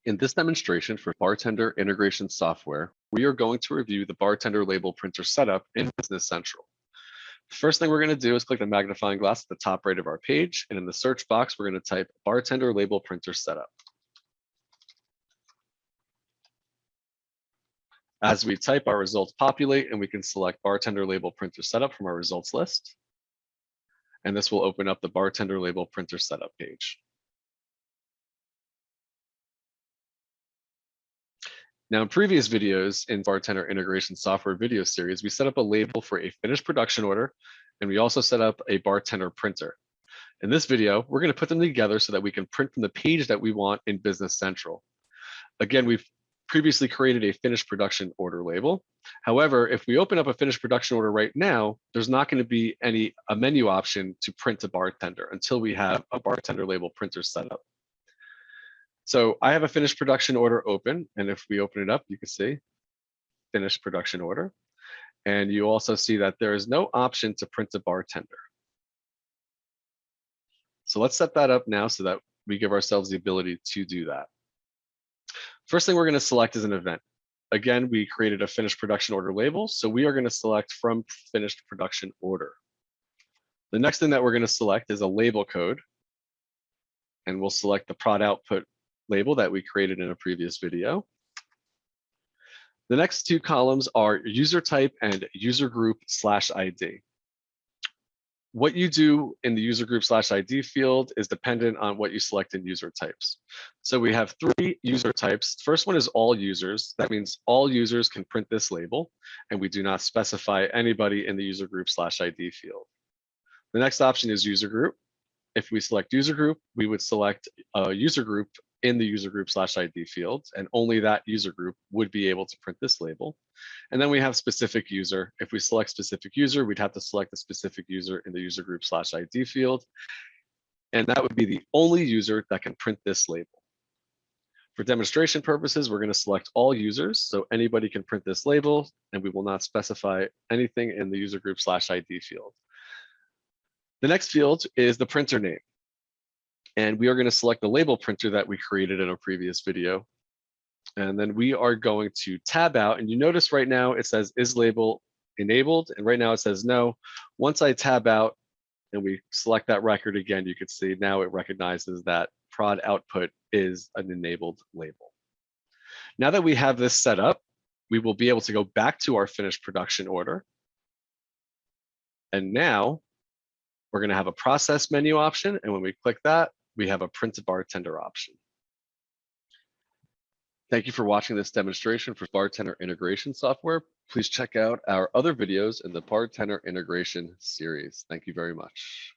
In this demonstration for BarTender Integration Software, we are going to review the BarTender label printer setup in Business Central. First thing we're going to do is click the magnifying glass at the top right of our page, and in the search box, we're going to type BarTender label printer setup. As we type, our results populate, and we can select BarTender label printer setup from our results list. And this will open up the BarTender label printer setup page. Now, in previous videos in BarTender Integration Software video series, we set up a label for a finished production order, and we also set up a BarTender printer. In this video, we're going to put them together so that we can print from the page that we want in Business Central. Again, we've previously created a finished production order label. However, if we open up a finished production order right now, there's not going to be a menu option to print to BarTender until we have a BarTender label printer set up. So I have a finished production order open, and if we open it up, you can see finished production order. And you also see that there is no option to print to BarTender. So let's set that up now so that we give ourselves the ability to do that. First thing we're going to select is an event. Again, we created a finished production order label, so we are going to select from finished production order. The next thing that we're going to select is a label code, and we'll select the prod output label that we created in a previous video. The next two columns are user type and user group /ID. What you do in the user group /ID field is dependent on what you select in user types. So we have three user types. First one is all users. That means all users can print this label, and we do not specify anybody in the user group /ID field. The next option is user group. If we select user group, we would select a user group in the user group /ID field, and only that user group would be able to print this label. And then we have specific user. If we select specific user, we'd have to select the specific user in the user group /ID field. And that would be the only user that can print this label. For demonstration purposes, we're going to select all users. So anybody can print this label, and we will not specify anything in the user group /ID field. The next field is the printer name. And we are going to select the label printer that we created in a previous video. And then we are going to tab out, and you notice right now it says is label enabled, and right now it says no. Once I tab out and we select that record again, you can see now it recognizes that prod output is an enabled label. Now that we have this set up, we will be able to go back to our finished production order. And now we're going to have a process menu option, and when we click that, we have a print to BarTender option. Thank you for watching this demonstration for BarTender Integration Software. Please check out our other videos in the BarTender Integration series. Thank you very much.